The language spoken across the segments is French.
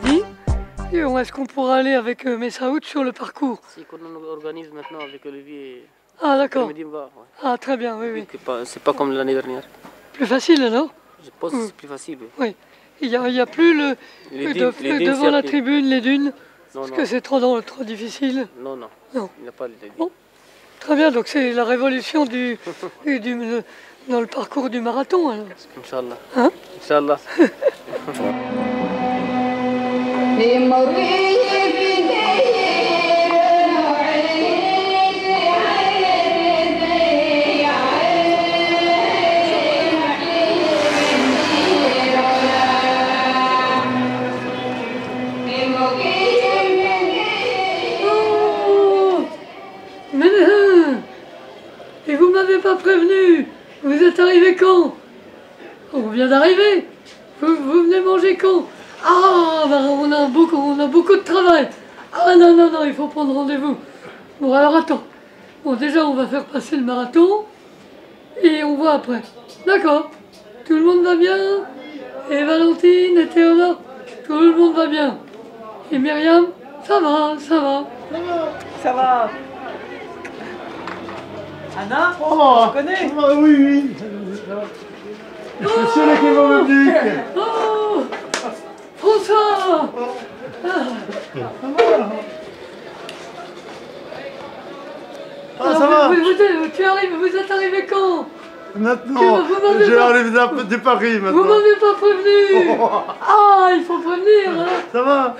midi. Et est-ce qu'on pourra aller avec Messaoud sur le parcours? Si qu'on organise maintenant avec Olivier. Ah d'accord. Ouais. Ah très bien, oui, oui. C'est pas comme l'année dernière. Plus facile alors? Je pense que c'est plus facile. Oui. Il n'y a plus devant la tribune, les dunes, parce que c'est trop difficile. Non. Il n'y a pas les dunes. Bon. Très bien, donc c'est la révolution dans le parcours du marathon alors. Inch'Allah. Hein? Inch'Allah. Et vous m'avez pas prévenu. Vous êtes arrivé quand? On vient d'arriver. Vous venez manger quand? Ah, bah on a beaucoup de travail. Ah non, il faut prendre rendez-vous. Bon alors attends. Bon déjà on va faire passer le marathon et on voit après. D'accord. Tout le monde va bien? Et Valentine et Théodore? Tout le monde va bien. Et Myriam? Ça va. Ça va. Anna, tu connais? Oui. C'est celui qui va me dire. Oh François. Ça va. Vous êtes arrivé quand? Maintenant, j'arrive de Paris maintenant. Vous m'avez pas prévenu. Ah, il faut prévenir. Ça va.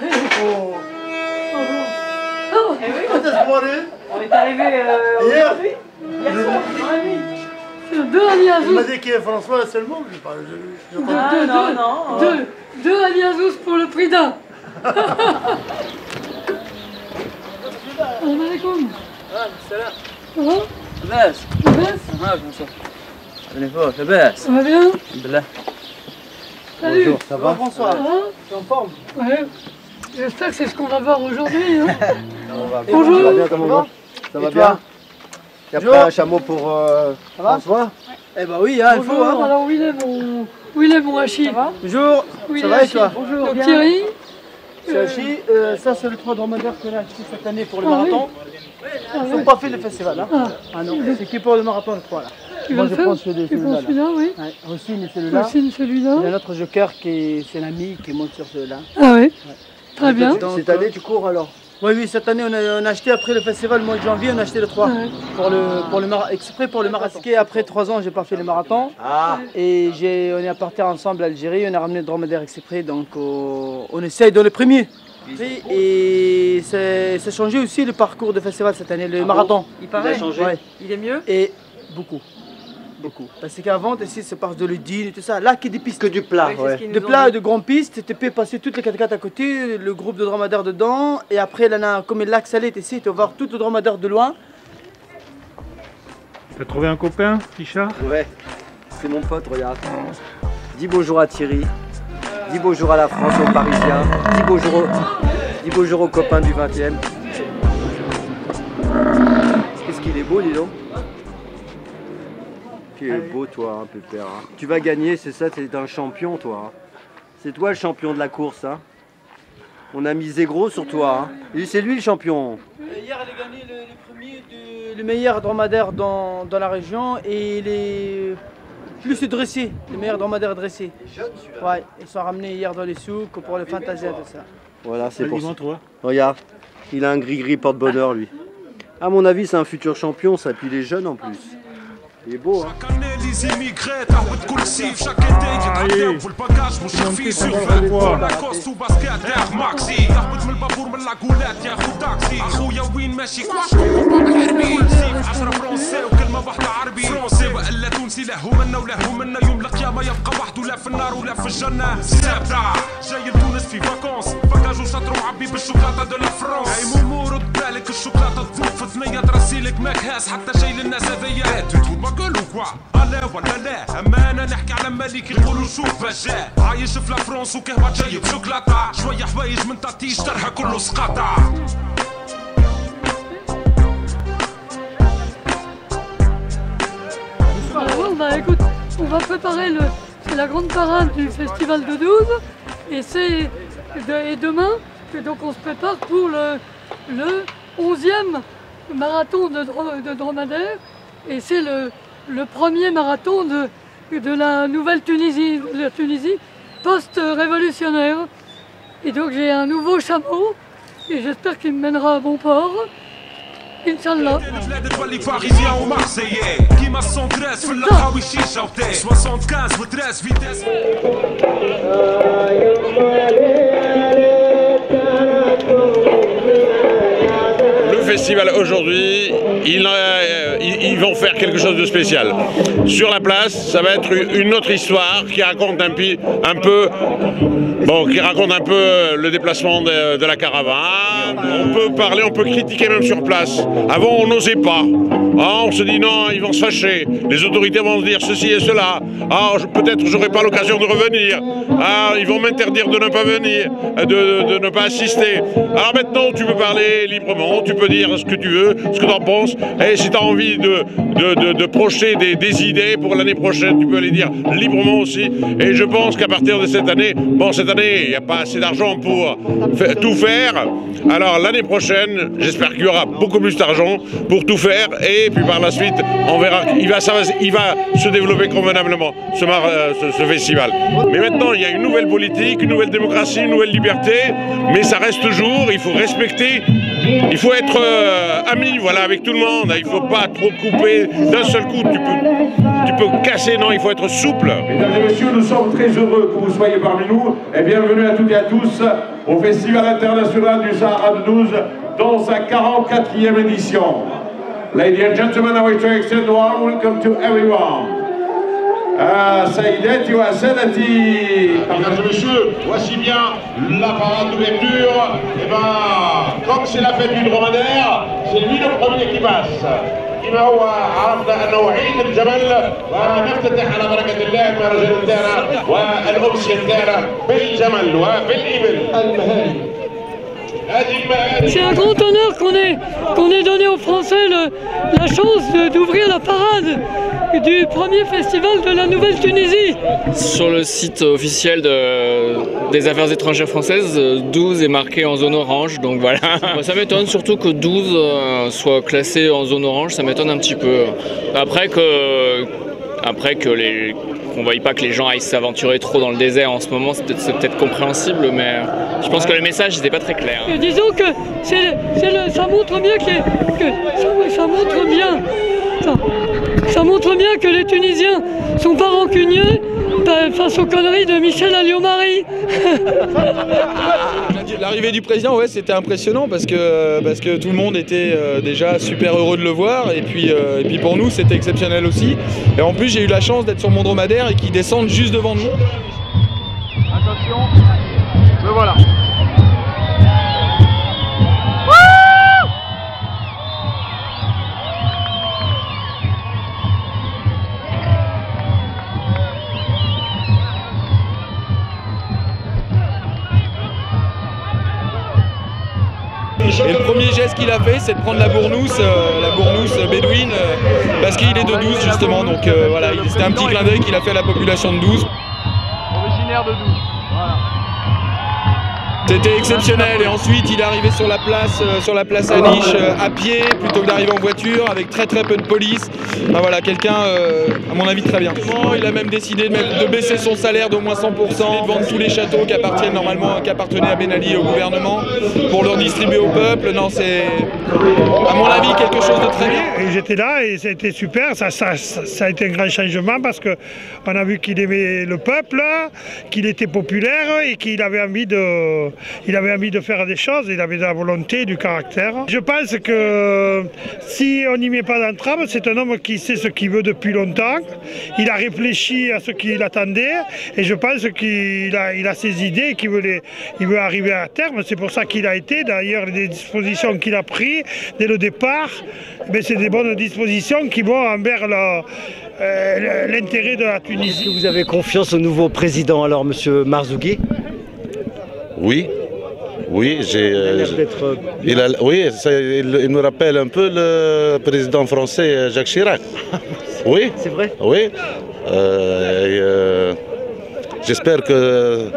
Quand est-ce qu'on va aller? On est arrivé hier. Hier soir, dans la nuit. Deux Aliazous. Il m'a dit qu'il y a François seulement. Deux Aliazous pour le prix d'un. السلام عليكم. السلام. لاباس؟ لاباس؟ معاك مصطفى. لاباس؟ لاباس. Ça va bien? الحمد لله. Salut. Bonjour, ça va? François, tu es en forme? Ouais. J'espère que c'est ce qu'on va voir aujourd'hui. Hein. Bonjour. Bonjour. Ça va bien, comment va? Ça va bien? Il y a pas un chameau pour François? Eh bah oui, hein, il faut. Bonjour. Hein. Alors où il est mon Hachi? Ça va? Bonjour, ça va et toi? Bonjour. Donc Thierry. Ça c'est le 3 dromadaires qu'on a acheté cette année pour le marathon. Ils n'ont pas fait le festival. Hein. Ah non, c'est que pour le marathon le 3 là. Moi je prends celui-là. Oui. Ouais, Rossine celui-là. Celui-là. Il y a notre joker qui c'est l'ami qui monte sur celui-là. Ah oui. Très bien. Donc, cette année tu cours alors? Oui, cette année on a acheté après le festival, le mois de janvier, on a acheté le 3 exprès pour le marathon. Après 3 ans, j'ai pas fait le marathon. Et on est partis ensemble à Algérie, on a ramené le dromadaire exprès, donc on essaye dans le premier. Et ça a changé aussi le parcours de festival cette année, le marathon. Il paraît. Ouais. Il est mieux. Et beaucoup. Parce qu'avant, ici, c'est par de l'Udine et tout ça. Là, qu'il y a des pistes. Que du plat, De plats et de grandes pistes. Tu peux passer toutes les 4x4 à côté, le groupe de dromadaires dedans. Et après, là, comme le lac Salé est ici, tu vas voir tout le dromadaire de loin. Tu as trouvé un copain, Richard? Ouais, c'est mon pote, regarde. Dis bonjour à Thierry. Dis bonjour à la France, aux Parisiens. Dis bonjour aux copains du 20e. Qu'est-ce qu'il est beau, dis donc. Tu es beau, toi, hein, Pépère. Hein. Tu vas gagner, c'est ça, t'es un champion, toi. Hein. C'est toi le champion de la course. Hein. On a misé gros sur toi. Hein. C'est lui le champion. Hier, elle a gagné le meilleur dromadaire dans la région et les plus dressés, le meilleur dromadaire dressé. Ouais, ils sont ramenés hier dans les souks pour le Fantasia, tout ça. Voilà, c'est pour ça. Toi. Regarde, il a un gris-gris porte-bonheur, lui. À mon avis, c'est un futur champion, ça. Puis il est jeune en plus. Il est beau, hein. قالوا كوا لا ولا لا اما انا نحكي على مالك يقولوا شوف فجاه عايش في لافرونس وكهوه جايب شوكولاته شويه حوايج من تاتيش طرحه كله سقاطه. Bah écoute, on va préparer c'est la grande parade du festival de 12 et c'est Et demain, donc on se prépare pour le 11e marathon de dromadaire. Et c'est le premier marathon de la nouvelle Tunisie, de la Tunisie post-révolutionnaire. Et donc j'ai un nouveau chameau et j'espère qu'il me mènera à bon port. Inch'Allah. Le festival aujourd'hui, ils vont faire quelque chose de spécial. Sur la place, ça va être une autre histoire qui raconte un peu le déplacement de la caravane. On peut parler, on peut critiquer même sur place. Avant, on n'osait pas. Ah, on se dit non, ils vont se fâcher. Les autorités vont se dire ceci et cela. Ah, peut-être j'aurai pas l'occasion de revenir. Ah, ils vont m'interdire de ne pas venir, de ne pas assister. Alors maintenant, tu peux parler librement, tu peux dire ce que tu veux, ce que tu en penses. Et si tu as envie de projeter des idées pour l'année prochaine, tu peux les dire librement aussi. Et je pense qu'à partir de cette année, cette année, il n'y a pas assez d'argent pour tout faire. Alors l'année prochaine, j'espère qu'il y aura beaucoup plus d'argent pour tout faire. Et puis par la suite, on verra qu'il va se développer convenablement, ce festival. Mais maintenant, il y a une nouvelle politique, une nouvelle démocratie, une nouvelle liberté. Mais ça reste toujours, il faut respecter, il faut être ami, voilà, avec tout le monde. Il ne faut pas trop couper d'un seul coup. Tu peux casser, non, il faut être souple. Mesdames et messieurs, nous sommes très heureux que vous soyez parmi nous et bienvenue à toutes et à tous au Festival international du Sahara de 12 dans sa 44e édition. Ladies and gentlemen, I wish to extend a warm welcome to everyone. Saïdati wa Sadati. Mesdames et messieurs, voici bien la parade d'ouverture. Et comme c'est la fête du dromadaire, c'est lui le premier qui passe. كما هو عرفنا انه عيد الجمل ونفتتح على بركه الله المهرجان نتاعنا والامسيه نتاعنا بالجمل وبالابل المهاري. C'est un grand honneur qu'on ait donné aux Français la chance d'ouvrir la parade du premier festival de la Nouvelle-Tunisie. Sur le site officiel des Affaires étrangères françaises, 12 est marqué en zone orange, donc voilà. Ça m'étonne surtout que 12 soit classé en zone orange, ça m'étonne un petit peu. Après qu'on ne voie pas que les gens aillent s'aventurer trop dans le désert en ce moment, c'est peut-être compréhensible, mais je pense que le message n'était pas très clair. Et disons que ça montre bien ça montre bien que les Tunisiens sont pas rancunieux face aux conneries de Michel Alliot-Marie. L'arrivée du président, ouais, c'était impressionnant parce que tout le monde était déjà super heureux de le voir et puis pour nous c'était exceptionnel aussi. Et en plus j'ai eu la chance d'être sur mon dromadaire et qu'il descende juste devant nous. Attention, le voilà. Et le premier geste qu'il a fait, c'est de prendre la bournouse bédouine, parce qu'il est de 12 justement, donc voilà, c'était un petit clin d'œil qu'il a fait à la population de 12. Originaire de 12, voilà. C'était exceptionnel et ensuite il est arrivé sur la place à Niche à pied plutôt que d'arriver en voiture avec très peu de police. Ben voilà, quelqu'un à mon avis très bien. Il a même décidé de baisser son salaire d'au moins 100%, de vendre tous les châteaux qui appartenaient à Ben Ali et au gouvernement pour leur distribuer au peuple. Non, c'est à mon avis quelque chose de très bien. Et j'étais là et c'était super, ça a été un grand changement parce qu'on a vu qu'il aimait le peuple, qu'il était populaire et qu'il avait envie de faire des choses, il avait de la volonté, du caractère. Je pense que si on n'y met pas d'entrave, c'est un homme qui sait ce qu'il veut depuis longtemps. Il a réfléchi à ce qu'il attendait et je pense qu'il a ses idées et qu'il veut arriver à terme. C'est pour ça qu'il a été. D'ailleurs, les dispositions qu'il a prises dès le départ, c'est des bonnes dispositions qui vont envers l'intérêt de la Tunisie. Est-ce que vous avez confiance au nouveau président alors, monsieur Marzougui? Oui, il me rappelle un peu le président français Jacques Chirac. Oui. C'est vrai? Oui. J'espère que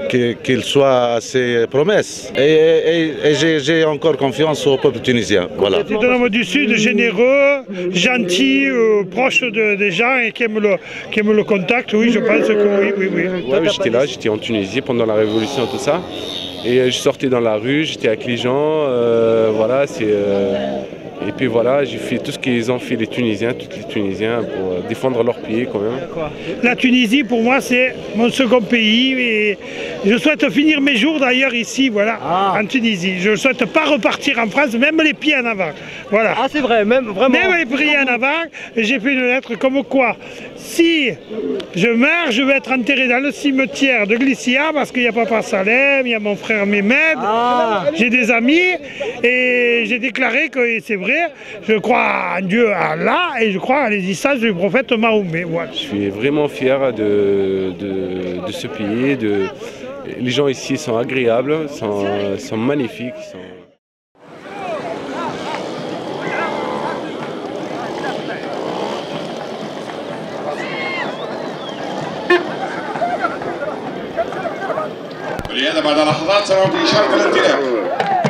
qu'il soit à ses promesses. Et j'ai encore confiance au peuple tunisien. Voilà. C'est un homme du Sud, généreux, gentil, proche des gens et qui aime le contact. Oui, je pense que oui. Ouais, j'étais là, j'étais en Tunisie pendant la Révolution, tout ça. Et je sortais dans la rue, j'étais avec les gens, voilà, et puis voilà, j'ai fait tout ce qu'ils ont fait les Tunisiens, tous les Tunisiens, pour défendre leurs pays quand même. La Tunisie, pour moi, c'est mon second pays et je souhaite finir mes jours d'ailleurs ici, voilà, en Tunisie. Je ne souhaite pas repartir en France, même les pieds en avant. Voilà. Ah, c'est vrai, même vraiment. Même les pieds en avant, et j'ai fait une lettre comme quoi, si je meurs, je vais être enterré dans le cimetière de Glissia parce qu'il y a Papa Salem, il y a mon frère Mehmed, j'ai des amis et j'ai déclaré que c'est vrai, je crois en Dieu, à Allah, et je crois à l'existence du prophète Mahomet. Voilà. Je suis vraiment fier de ce pays. Les gens ici sont agréables, sont magnifiques. ولهذا بعد لحظات سنعود إشارة الانطلاق.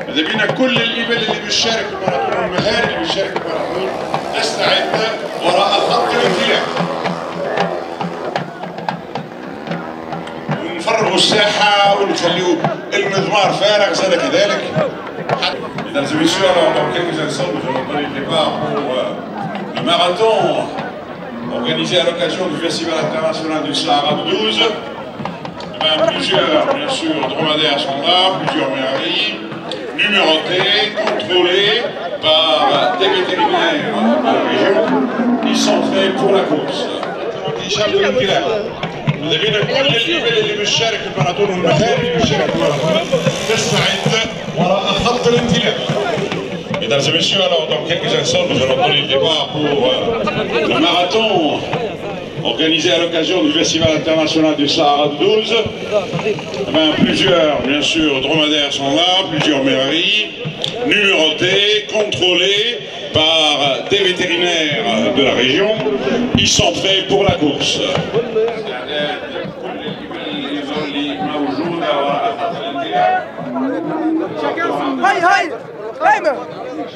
إذا بينا كل الإبل اللي بتشارك في الماراثون والمهاري اللي بتشارك في الماراثون تستعد وراء خط الانطلاق. ونفرغوا الساحة ونخليوا المضمار فارغ زاد كذلك. Mesdames et messieurs, alors dans quelques instants, nous allons donner le départ pour le marathon organisé à l'occasion du Festival international du Sahara de 12. Plusieurs, bien sûr, dromadaires sont là, plusieurs méharis, numérotés, contrôlés par des vétérinaires de la région. Ils sont prêts pour la course. الذين كل الإبل اللي بتشارك في الماراثون والمهاري اللي بتشارك في الماراثون تستعد وراء خط الانطلاق. Mesdames et messieurs, alors dans quelques instants, nous allons donner le départ pour le marathon organisé à l'occasion du Festival international du Sahara de 12. Plusieurs, bien sûr, dromadaires sont là, plusieurs méharis, numérotés, contrôlés par des vétérinaires de la région. Ils sont prêts pour la course.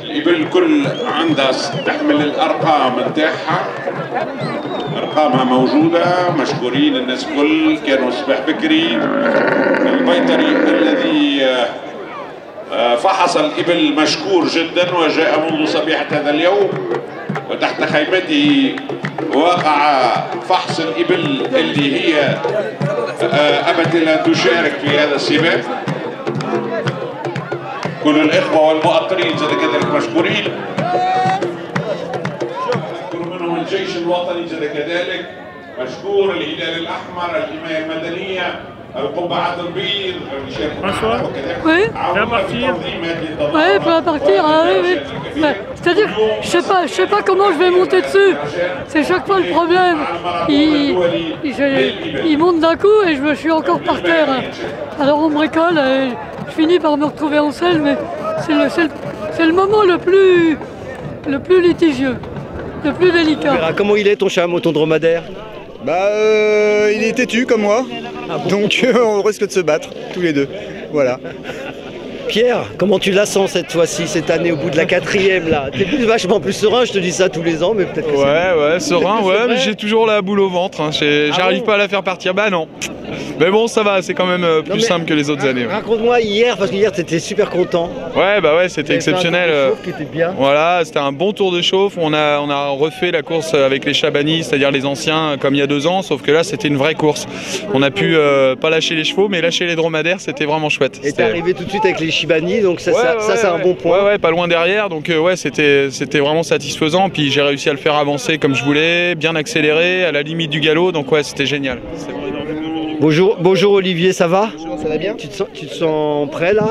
الإبل الكل عندها تحمل الأرقام نتاعها، أرقامها موجودة، مشكورين الناس الكل كانوا الصباح بكري. البيطري الذي فحص الإبل مشكور جدا وجاء منذ صبيحة هذا اليوم، وتحت خيمته وقع فحص الإبل اللي هي أبت أن تشارك في هذا السباق. كل الإخوة والمؤطرين زي كذلك مشكورين. نشكر منهم الجيش الوطني زي كذلك مشكور، الهلال الأحمر، الحماية المدنية، القبعات البيض، Oui, pour la partir, oui. C'est-à-dire, je sais pas comment je vais monter dessus. C'est chaque fois le problème. Il monte d'un coup et je suis encore par terre. Alors on bricole et je finis par me retrouver en selle, mais c'est le moment le plus litigieux, le plus délicat. Comment il est ton chameau, ton dromadaire? Il est têtu comme moi, donc on risque de se battre tous les deux. Voilà. Pierre, comment tu la sens cette fois-ci, cette année, au bout de la 4e là? T'es vachement plus serein, je te dis ça tous les ans, mais peut-être que ouais, serein, ouais, mais j'ai toujours la boule au ventre, hein. J'arrive pas à la faire partir, bah non. Mais bon, ça va, c'est quand même plus simple que les autres années. Ouais. Raconte-moi hier, parce que hier t'étais super content. Ouais, bah ouais, c'était exceptionnel. Qui était bien. Voilà, c'était un bon tour de chauffe. On a refait la course avec les Chabani, c'est-à-dire les anciens, comme il y a 2 ans, sauf que là c'était une vraie course. On a pu pas lâcher les chevaux, mais lâcher les dromadaires, c'était vraiment chouette. Et t'es arrivé tout de suite avec les Chibani, donc ça c'est un bon point. Ouais, pas loin derrière, donc ouais, c'était vraiment satisfaisant. Puis j'ai réussi à le faire avancer comme je voulais, bien accéléré, à la limite du galop, donc ouais, c'était génial. Bonjour Olivier, ça va? Bonjour, ça va bien? Tu te sens prêt là?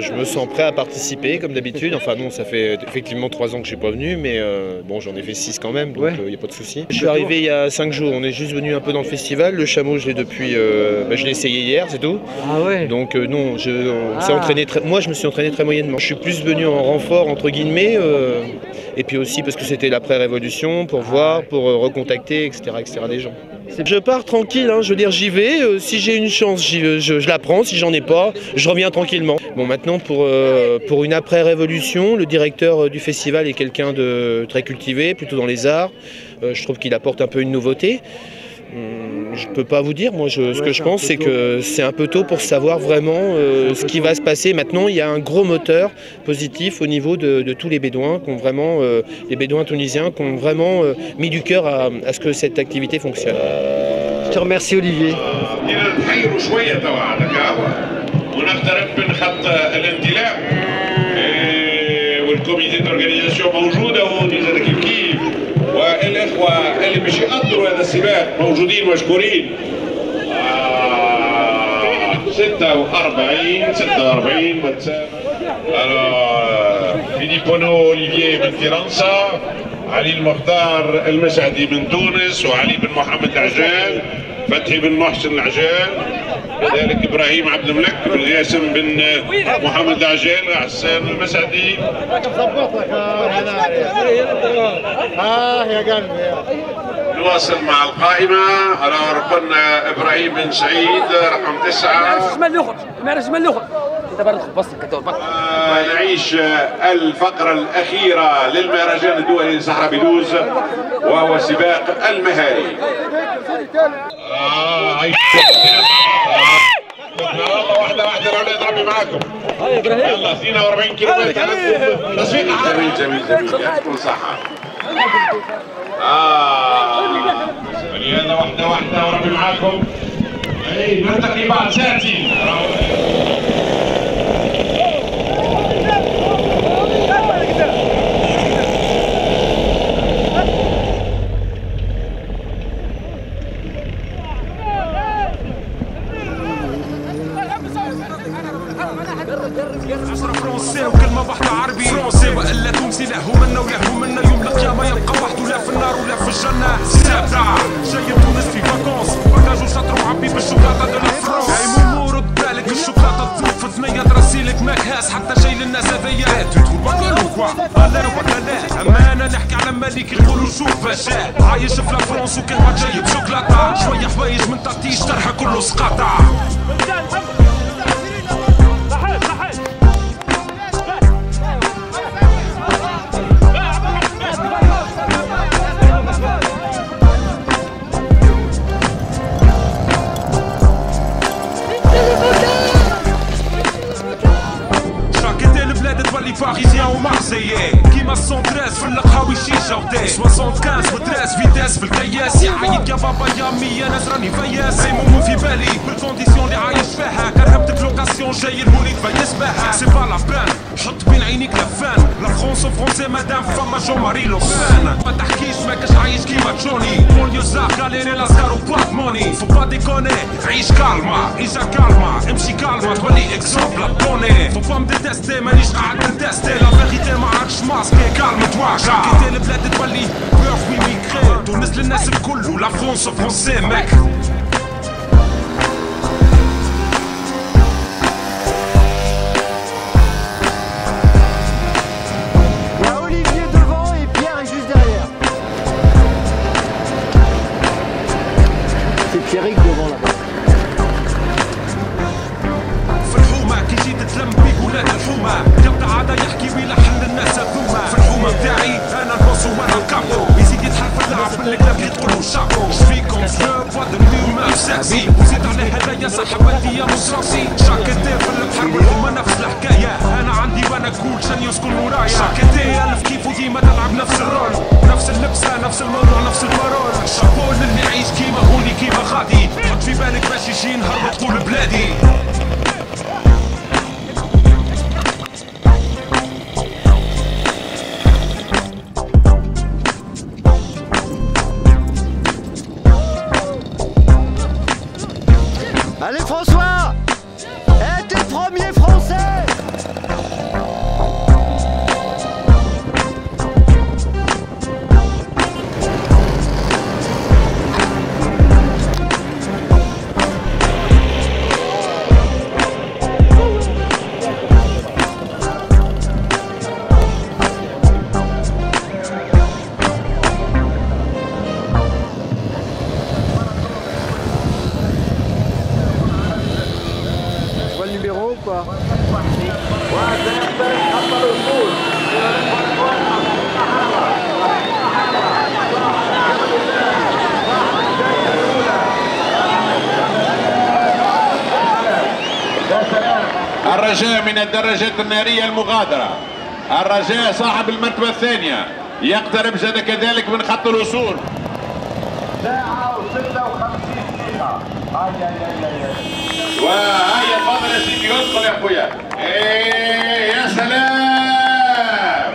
Je me sens prêt à participer comme d'habitude. Enfin non, ça fait effectivement 3 ans que je suis pas venu, mais bon, j'en ai fait 6 quand même, donc il n'y a pas de souci. Je suis arrivé il y a 5 jours, on est juste venu un peu dans le festival. Le chameau, je l'ai depuis, je l'ai essayé hier, c'est tout. Ah ouais. Donc non, on s'est entraîné moi je me suis entraîné très moyennement. Je suis plus venu en renfort entre guillemets, et puis aussi parce que c'était l'après-révolution, pour voir, pour recontacter, etc. des gens. Je pars tranquille, hein, je veux dire j'y vais, si j'ai une chance je la prends, si j'en ai pas, je reviens tranquillement. Bon maintenant pour une après-révolution, le directeur du festival est quelqu'un de très cultivé, plutôt dans les arts, je trouve qu'il apporte un peu une nouveauté. Je peux pas vous dire, moi ce que je pense c'est que c'est un peu tôt pour savoir vraiment ce qui va se passer. Maintenant il y a un gros moteur positif au niveau de tous les bédouins, les bédouins tunisiens qui ont vraiment mis du cœur à ce que cette activité fonctionne. Je te remercie Olivier. والإخوة اللي مش يقدروا هذا السباق موجودين مشكورين. 46 متسابق. فيليبونو أوليفييه من فرنسا، علي المختار المسعدي من تونس، وعلي بن محمد العجال، فتحي بن محسن العجال، كذلك ابراهيم عبد الملك بن جاسم بن محمد العجال، حسان المسعدي. يا قلبي. نواصل مع القائمة على رقمنا ابراهيم بن سعيد رقم 9. نعيش الفقرة الأخيرة للمهرجان الدولي للصحراء بيدوز وهو سباق المهاري. واحدة الأولاد ربي معاكم. يلا 42 كيلو متر. تصفيق جميل يعطيكم الصحة. فلهذا واحدة وربي معاكم. نلتقي بعد ساعتين. فرنسي وكلمة واحدة عربي فرنسي وإلا تونسي لا هو منا ولا هو منا يوم القيامة يبقى وحده لا في النار ولا في الجنة سابتع جاي تونس في فاكونس باكاجو شاطر وعبي بالشوكولاتة دو لا فرنس جاي مور رد بالك الشوكولاتة تزوق في ثنية ترسيلك مكهاس حتى جاي للناس هذيا تقول باكلو كوا لا ولا أما أنا نحكي على ملك يقولوا شوف باشا عايش في لا فرنس وكلمة جاي بشوكولاتة شوية حوايج من تطيش طرحة كله سقاطة. باريزيان ومارسيي كيما 113 في القهاوي شيشه ودي 75 و13 فيتاس في الكياس يعيط يا بابا يا مي انا راني فياس سي مومون في بالي بالكونديسيون اللي عايش فيها كرهبتك لوكاسيون جاي المولد فياس بها سي با لا بان حط بين عينيك لفان لا فرونس فرونسي مادام فما جو ماري لوفان ما تحكيش ماكش عايش كيما جوني بوليو زاك غاليري لاسكار وباك موني فو با ديكوني عيش كالما اجا كالما امشي كالما تولي اكزومبل بوني فو با مديتستي مانيش قاعد تستي لا فيغيتي ما عادش ماسكي كالم تواجع كيتي البلاد تولي بور في ميميكري تونس للناس الكل ولا فرونس فرونسي ماك. Eric devant là. في الحومة كي جيت تلم بيك ولاد الحومة يبدا عادا يحكي ويلحن للناس هذوما في الحومة بتاعي أنا البوس وأنا الكابو يزيد يدخل في اللعب بالكلاب يدخلوا شابو شفيكم سلوب فادرني وما بساسي وزيد على هدايا صاحباتي يا مصراسي شاكتي في البحر والهما نفس الحكاية أنا عندي وأنا كول شان يسكن ورايا شاكتي ألف كيف وديما تلعب نفس الرول نفس اللبسة نفس الموضوع نفس البارول شابو للي يعيش كيما هوني كيما غادي حط في بالك باش يجي نهار وتقول بلادي. Allez François, t'es ou quoi? الرجاء من الدراجات النارية المغادرة. الرجاء صاحب المرتبة الثانية يقترب زاد كذلك من خط الوصول. ساعة و56 دقيقة. وهيا تفضل يا سيدي ادخل يا اخويا. يا سلام.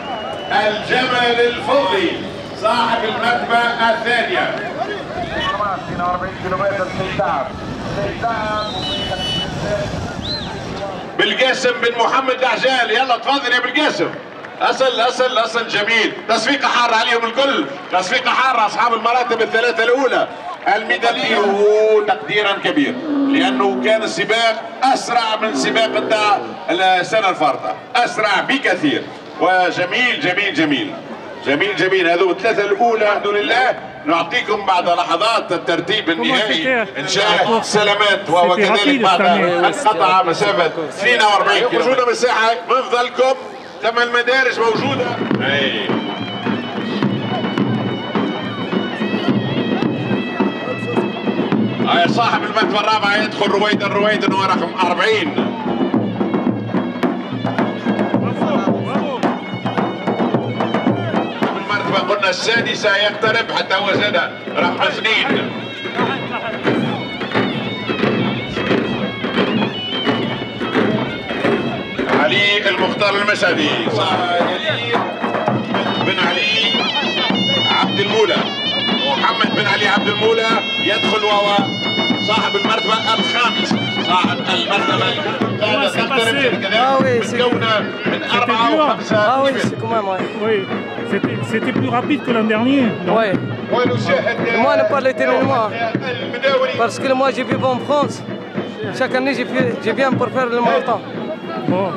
الجمل الفضي صاحب المرتبة الثانية. 42 كيلومتر بالقاسم بن محمد العجال. يلا تفضل يا بالقاسم. اصل جميل. تصفيقه حاره عليهم الكل، تصفيقه حاره اصحاب المراتب الثلاثه الاولى. الميداليه تقديرا كبير لانه كان السباق اسرع من سباق السنه الفارطه، اسرع بكثير. وجميل جميل جميل جميل جميل. هذو الثلاثه الاولى الحمد لله. نعطيكم بعد لحظات الترتيب النهائي ان شاء الله. سلامات. وكذلك بعد انقطع مسافه 42 كيلو. موجوده مساحه من فضلكم. ثم المدارج موجوده. هاي صاحب المرتبه الرابعه يدخل رويدا هو رقم 40. المرتبه قلنا السادسه يقترب حتى هو زاد رقم 2. علي المختار المشهدي بن علي عبد المولى. محمد بن علي عبد المولى يدخل وهو صاحب المرتبة الخامسة. صاحب المرتبة الخامسة متكونة من 4 و5. Ah oui, c'est quand même, ouais. Oui, c'était plus rapide que l'an dernier. Ouais. Moi, ne pas l'éternel moi. Parce que moi, j'ai vécu en France. Chaque année, j'ai bien pour faire le marathon. Bon.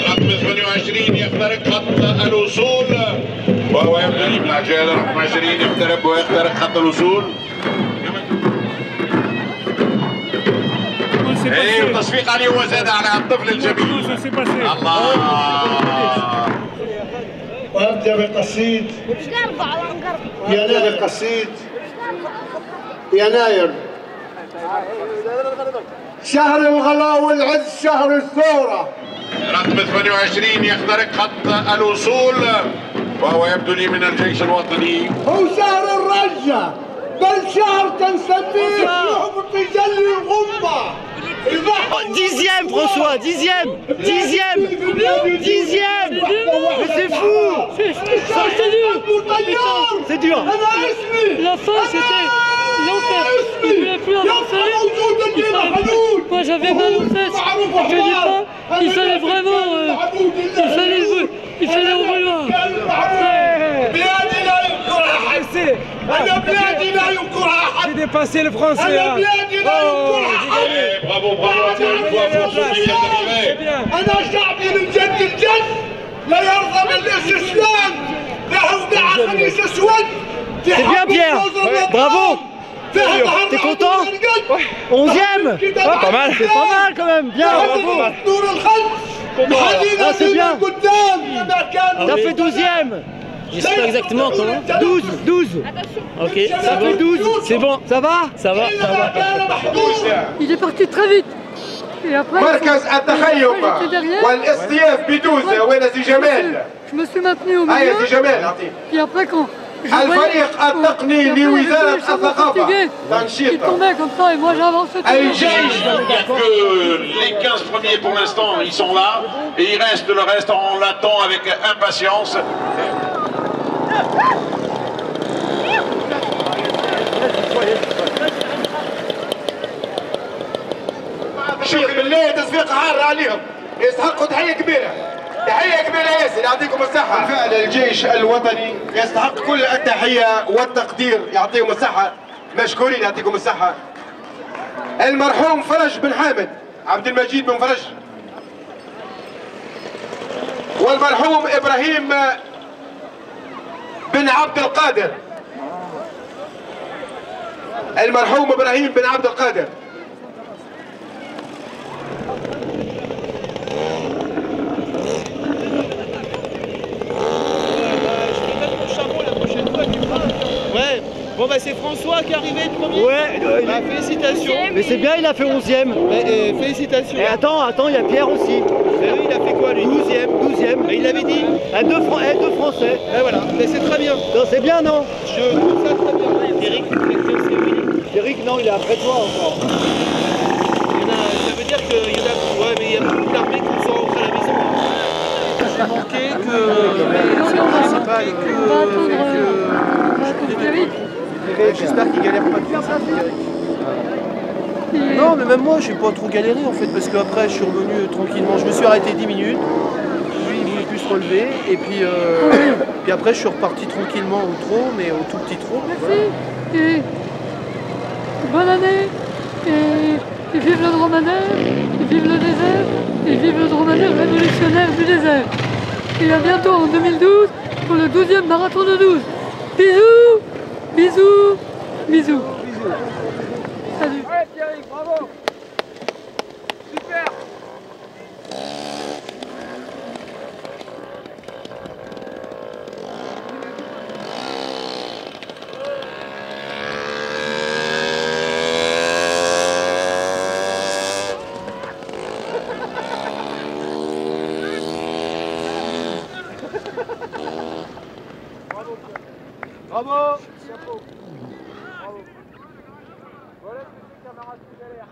رقم 28 يخترق خط الوصول وهو يبدأ بالعجالة. رقم 20 يقترب ويخترق خط الوصول. وتصفيق عليه وزاد على الطفل الجميل. الله. وابدا بالقصيد. يناير قصيد. يناير شهر الغلا والعز، شهر الثورة. رقم 28 يخترق خط الوصول وهو يبدو لي من الجيش الوطني. هو شهر الرجة، بل شهر تنسميه نهضة تجلي الغمة. Dixième François, dixième. Mais c'est fou. C'est dur. C'est dur. La fin c'était l'enfer. Il ne voulait plus avancer. Moi j'avais mal aux fesses. Je dis pas, il fallait vraiment, il fallait en vouloir. J'ai dépassé le français. Bravo. أنا شعبي من جد الجد لا يرضى بالاستسلام. له دع خميس أسود. C'est bien Pierre. Bravo. T'es content? 11e. Pas mal. C'est pas mal quand même. Bien. Bravo. Ah, c'est bien. T'as fait 12e. Je sais pas exactement comment. 12. Ok, ça fait 12. C'est bon. Ça va. Il est parti très vite. Et après, مركز التخيم والاصطياف بدوزة. وين سي جمال؟ je me suis maintenu au milieu. هيا سي جمال أعطيه. Puis après quand الفريق التقني لوزارة الثقافة il tombait comme ça et moi j'avançais. الجيش les 15 premiers pour l'instant ils sont là et il reste le reste, on l'attend avec impatience. شيخ بالله تصفيق حار عليهم، يستحقوا تحية كبيرة. تحية كبيرة ياسر، يعطيكم الصحة. بالفعل الجيش الوطني يستحق كل التحية والتقدير، يعطيهم الصحة. مشكورين، يعطيكم الصحة. المرحوم فرج بن حامد، عبد المجيد بن فرج. والمرحوم إبراهيم بن عبد القادر. المرحوم إبراهيم بن عبد القادر. Ouais, bon bah c'est François qui est arrivé le premier. Ouais, bah, félicitations. Mais c'est bien, il a fait 11e. Félicitations. Et attends, il y a Pierre aussi. Et lui, il a fait quoi lui? 12e. Et il avait dit deux Français. Et voilà, mais c'est très bien. Non, c'est bien, non? Je trouve ça très bien. Eric, non, il est après toi encore. Ça veut dire qu'il y en a, ouais, mais il y a beaucoup d'armées qui sont rentrées à la maison. J'ai manqué J'espère qu'il galère pas de faire ça. Non, mais même moi, j'ai pas trop galéré en fait, parce qu'après, je suis revenu tranquillement. Je me suis arrêté 10 minutes. Lui, il voulait plus se relever. Et puis après, je suis reparti tranquillement au trot, mais au tout petit trot. Merci. Et bonne année. Et vive le dromadaire. Et vive le désert. Et vive le dromadaire révolutionnaire du désert. Et à bientôt en 2012 pour le 12e marathon de 12. Bisous. Bisous. Bisous. Salut. Ouais, Thierry, bravo. Super. Bravo. Chapeau. Bravo. Voilà ce que c'est camarade qui galère.